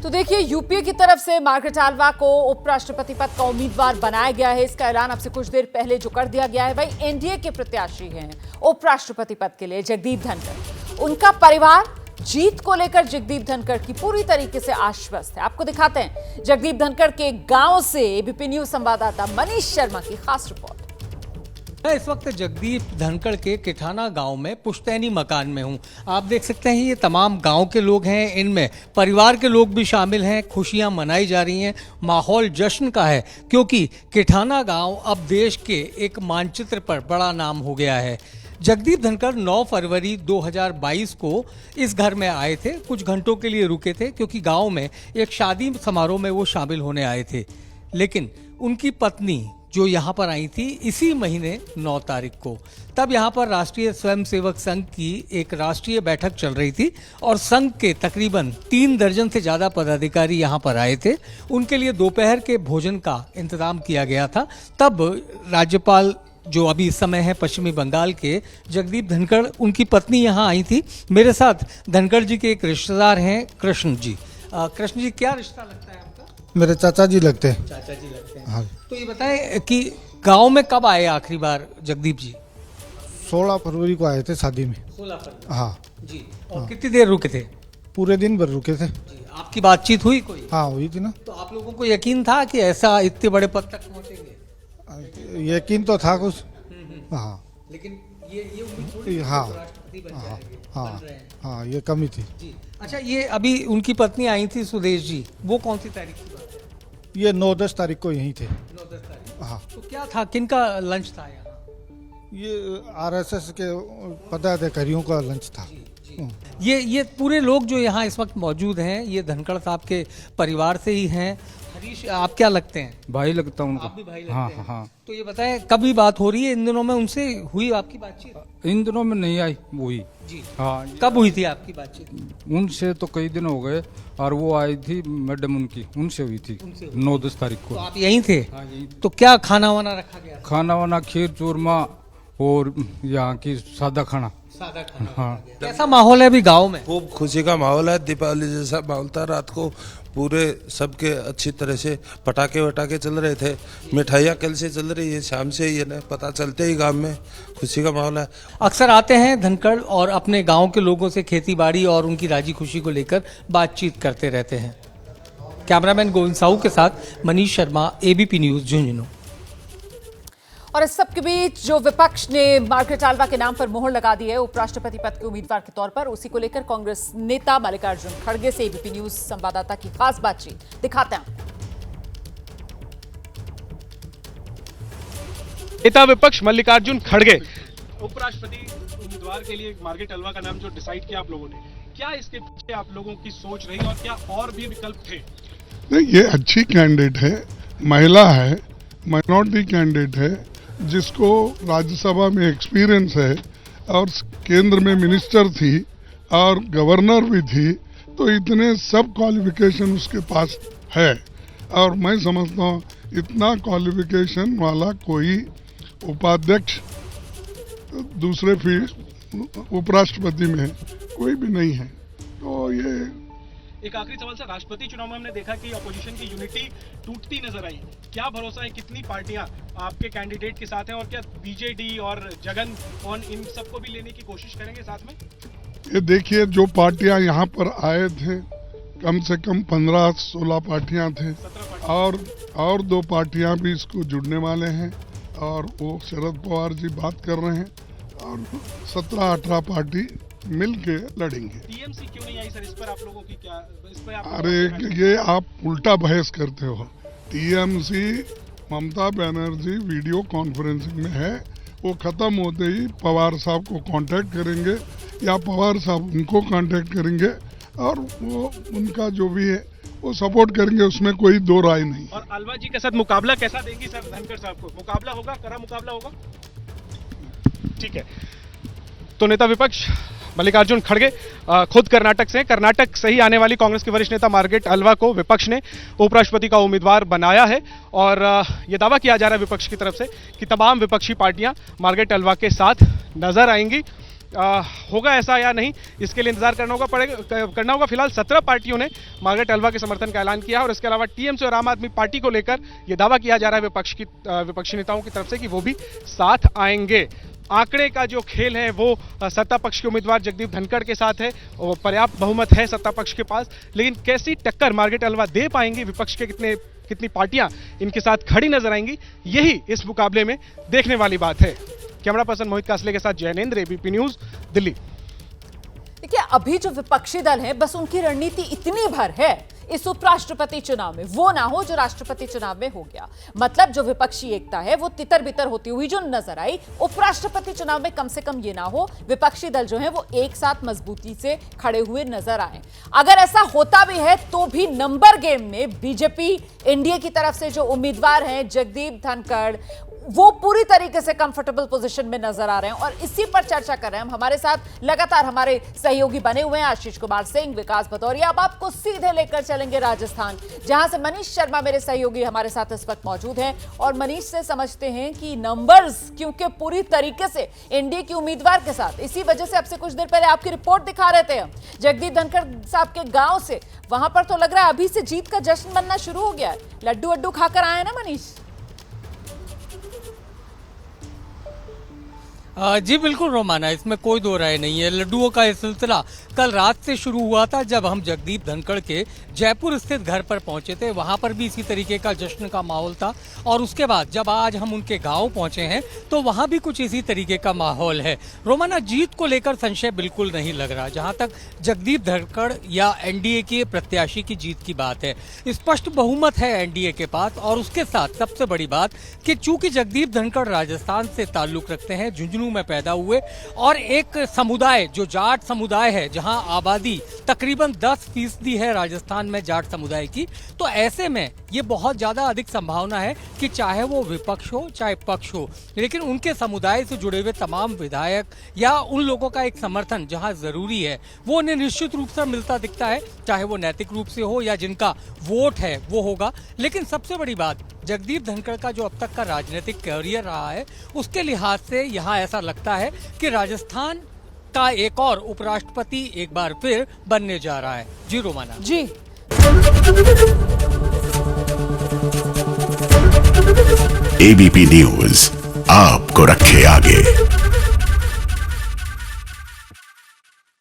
तो देखिए, यूपीए की तरफ से मार्गारेट आल्वा को उपराष्ट्रपति पद का उम्मीदवार बनाया गया है। इसका ऐलान अब से कुछ देर पहले जो कर दिया गया है, भाई एनडीए के प्रत्याशी हैं उपराष्ट्रपति पद के लिए जगदीप धनखड़। उनका परिवार जीत को लेकर जगदीप धनखड़ की पूरी तरीके से आश्वस्त है। आपको दिखाते हैं जगदीप धनखड़ के गांव से एबीपी न्यूज संवाददाता मनीष शर्मा की खास रिपोर्ट। मैं इस वक्त जगदीप धनखड़ के किठाना गांव में पुश्तैनी मकान में हूं। आप देख सकते हैं ये तमाम गांव के लोग हैं, इनमें परिवार के लोग भी शामिल हैं। खुशियां मनाई जा रही हैं, माहौल जश्न का है, क्योंकि किठाना गांव अब देश के एक मानचित्र पर बड़ा नाम हो गया है। जगदीप धनखड़ 9 फरवरी 2022 को इस घर में आए थे। कुछ घंटों के लिए रुके थे क्योंकि गांव में एक शादी समारोह में वो शामिल होने आए थे। लेकिन उनकी पत्नी जो यहाँ पर आई थी इसी महीने 9 तारीख को, तब यहाँ पर राष्ट्रीय स्वयंसेवक संघ की एक राष्ट्रीय बैठक चल रही थी और संघ के तकरीबन 3 दर्जन से ज़्यादा पदाधिकारी यहाँ पर आए थे। उनके लिए दोपहर के भोजन का इंतजाम किया गया था। तब राज्यपाल जो अभी इस समय है पश्चिमी बंगाल के, जगदीप धनखड़, उनकी पत्नी यहाँ आई थी। मेरे साथ धनखड़ जी के एक रिश्तेदार हैं, कृष्ण जी। कृष्ण जी, क्या रिश्ता लगता है आपका? मेरे चाचा जी लगते हैं। चाचा जी लगते हैं। हाँ। तो ये बताएं कि गांव में कब आए आखिरी बार जगदीप जी? 16 फरवरी को आए थे शादी में। 16 फरवरी। हाँ जी। और कितनी देर रुके थे? पूरे दिन भर रुके थे। जी। आपकी बातचीत हुई कोई? हाँ हुई थी ना। तो आप लोगों को यकीन था कि ऐसा इतने बड़े पद तक पहुंचेंगे? यकीन तो था कुछ। हाँ लेकिन ये उम्मीद थोड़ी हाँ राष्ट्रपति बन हाँ जाएंगे, हाँ बन रहे हैं। हाँ ये कमी थी। जी। अच्छा, ये अभी उनकी पत्नी आई थी सुदेश जी, वो कौन सी तारीख की बात है? ये 9-10 तारीख को यहीं थे। 9-10 तारीख। हाँ। तो क्या था, किनका लंच था यहाँ? ये आरएसएस के पदाधिकारियों का लंच था। ये पूरे लोग जो यहाँ इस वक्त मौजूद हैं, ये धनखड़ साहब के परिवार से ही हैं। हरीश, आप क्या लगते हैं? भाई लगता हूँ उनका। आप भी भाई लगते हाँ हैं? हाँ। तो ये बताएं, कभी बात हो रही है इन दिनों में उनसे? हुई आपकी बातचीत? इन दिनों में नहीं आई हुई। जी। हाँ। कब हुई थी आपकी बातचीत? उनसे तो कई दिन हो गए, और वो आई थी मैडम उनकी, उनसे हुई थी 9-10 तारीख तो को। आप यहीं थे? हाँ, यही। तो क्या खाना वाना रखा गया था? खाना वाना, खीर चूरमा और यहाँ की सादा खाना। सादा खाना। हाँ। कैसा माहौल है अभी गांव में? खूब खुशी का माहौल है। दीपावली जैसा माहौल था। रात को पूरे सबके अच्छी तरह से पटाखे वटाखे चल रहे थे। मिठाइयाँ कल से चल रही है, शाम से ही है ना, पता चलते ही गांव में खुशी का माहौल है। अक्सर आते हैं धनखड़ और अपने गांव के लोगों से खेती बाड़ी और उनकी राजी खुशी को लेकर बातचीत करते रहते हैं। कैमरामैन गोविंद साहू के साथ मनीष शर्मा, एबीपी न्यूज, झुंझुनू। और इस सब के बीच जो विपक्ष ने मार्गारेट आल्वा के नाम पर मोहर लगा दी है उपराष्ट्रपति पद के उम्मीदवार के तौर पर, उसी को लेकर कांग्रेस नेता मल्लिकार्जुन खड़गे से एबीपी न्यूज संवाददाता की खास बातचीत दिखाते हैं। नेता विपक्ष मल्लिकार्जुन खड़गे, उपराष्ट्रपति उम्मीदवार के लिए मार्गारेट आल्वा का नाम जो डिसाइड किया आप लोगों ने, क्या इसके पीछे आप लोगों की सोच रही और क्या और भी विकल्प थे? नहीं, ये अच्छी कैंडिडेट है, महिला है, माइनॉरिटी कैंडिडेट है, जिसको राज्यसभा में एक्सपीरियंस है और केंद्र में मिनिस्टर थी और गवर्नर भी थी। तो इतने सब क्वालिफिकेशन उसके पास है, और मैं समझता हूँ इतना क्वालिफिकेशन वाला कोई उपाध्यक्ष दूसरे उपराष्ट्रपति में कोई भी नहीं है। तो ये एक आखिरी सवाल सर, राष्ट्रपति चुनाव में हमने देखा कि अपोजिशन की यूनिटी टूटती नजर आई। क्या भरोसा है, कितनी पार्टियां आपके कैंडिडेट के साथ हैं और क्या बीजेडी और जगन और इन सबको भी लेने की कोशिश करेंगे साथ में? ये देखिए, जो पार्टियां यहाँ पर आए थे, कम से कम 15-16 पार्टियां थे, और 2 पार्टियां भी इसको जुड़ने वाले हैं, और वो शरद पवार जी बात कर रहे हैं, और 17-18 पार्टी मिल के लड़ेंगे। टीएमसी क्यों नहीं आई सर? इस पर आप लोगों की क्या, इस पर आप? अरे ये आप उल्टा बहस करते हो। TMC Mamata Banerjee video conferencing में है, वो खत्म होते ही पवार साहब को कांटेक्ट करेंगे या पवार साहब उनको कांटेक्ट करेंगे, और वो उनका जो भी है वो सपोर्ट करेंगे, उसमें कोई दो राय नहीं। और आल्वा जी के साथ मुकाबला कैसा देंगी सर धनखड़ साहब को? मुकाबला होगा, कड़ा मुकाबला होगा? ठीक है। तो नेता विपक्ष मल्लिकार्जुन खड़गे खुद कर्नाटक से, कर्नाटक से ही आने वाली कांग्रेस की वरिष्ठ नेता मार्गारेट आल्वा को विपक्ष ने उपराष्ट्रपति का उम्मीदवार बनाया है। और यह दावा किया जा रहा है विपक्ष की तरफ से कि तमाम विपक्षी पार्टियां मार्गारेट आल्वा के साथ नजर आएंगी। होगा ऐसा या नहीं, इसके लिए इंतजार करना होगा। फिलहाल 17 पार्टियों ने मार्गरेट अल्वा के समर्थन का ऐलान किया है और इसके अलावा टीएमसी और आम आदमी पार्टी को लेकर यह दावा किया जा रहा है विपक्षी नेताओं की तरफ से कि वो भी साथ आएंगे। आंकड़े का जो खेल है वो सत्ता पक्ष के उम्मीदवार जगदीप धनखड़ के साथ है और पर्याप्त बहुमत है सत्ता पक्ष के पास, लेकिन कैसी टक्कर मार्गरेट अल्वा दे पाएंगी, विपक्ष के कितनी पार्टियां इनके साथ खड़ी नजर आएंगी, यही इस मुकाबले में देखने वाली बात है। कैमरा पर्सन मोहित कासले के साथ जैनेंद्र, एबीपी न्यूज, दिल्ली। देखिए, अभी जो विपक्षी दल है बस उनकी रणनीति इतनी भर है इस उपराष्ट्रपति चुनाव में वो ना हो जो राष्ट्रपति चुनाव में हो गया। मतलब जो विपक्षी एकता है वो तितर बितर होती हुई जो नजर आई, उपराष्ट्रपति चुनाव में कम से कम ये ना हो विपक्षी दल जो है वो एक साथ मजबूती से खड़े हुए नजर आए। अगर ऐसा होता भी है तो भी नंबर गेम में बीजेपी एनडीए की तरफ से जो उम्मीदवार हैं जगदीप धनखड़ वो पूरी तरीके से कंफर्टेबल पोजीशन में नजर आ रहे हैं और इसी पर चर्चा कर रहे हैं। हमारे साथ लगातार हमारे सहयोगी बने हुए हैं आशीष कुमार सिंह, विकास भदौरिया। अब आपको सीधे लेकर चलेंगे राजस्थान, जहां से मनीष शर्मा मेरे सहयोगी हमारे साथ इस वक्त मौजूद हैं और मनीष से समझते हैं कि नंबर्स क्योंकि पूरी तरीके से एनडीए के उम्मीदवार के साथ, इसी वजह से अब से कुछ देर पहले आपकी रिपोर्ट दिखा रहे थे जगदीप धनखड़ साहब के गांव से, वहां पर तो लग रहा है अभी से जीत का जश्न बनना शुरू हो गया है। लड्डू वड्डू खाकर आए ना मनीष? जी बिल्कुल रोमाना, इसमें कोई दो राय नहीं है। लड्डुओं का ये सिलसिला कल रात से शुरू हुआ था जब हम जगदीप धनखड़ के जयपुर स्थित घर पर पहुंचे थे। वहां पर भी इसी तरीके का जश्न का माहौल था और उसके बाद जब आज हम उनके गांव पहुंचे हैं तो वहां भी कुछ इसी तरीके का माहौल है। रोमाना, जीत को लेकर संशय बिल्कुल नहीं लग रहा। जहां तक जगदीप धनखड़ या एनडीए के प्रत्याशी की जीत की बात है, स्पष्ट बहुमत है एनडीए के पास और उसके साथ सबसे बड़ी बात कि चूंकि जगदीप धनखड़ राजस्थान से ताल्लुक रखते हैं, झुंझुनू में पैदा हुए और एक समुदाय जो जाट समुदाय है जहां आबादी तकरीबन 10% है राजस्थान में जाट समुदाय की, तो ऐसे में ये बहुत ज्यादा अधिक संभावना है कि चाहे वो विपक्ष हो चाहे पक्ष हो, लेकिन उनके समुदाय से जुड़े हुए तमाम विधायक या उन लोगों का एक समर्थन जहां जरूरी है वो उन्हें निश्चित रूप से मिलता दिखता है, चाहे वो नैतिक रूप से हो या जिनका वोट है वो होगा। लेकिन सबसे बड़ी बात, जगदीप धनखड़ का जो अब तक का राजनीतिक कैरियर रहा है उसके लिहाज से यहाँ ऐसा लगता है कि राजस्थान का एक और उपराष्ट्रपति एक बार फिर बनने जा रहा है। जी रोमाना जी। एबीपी न्यूज आपको रखे आगे।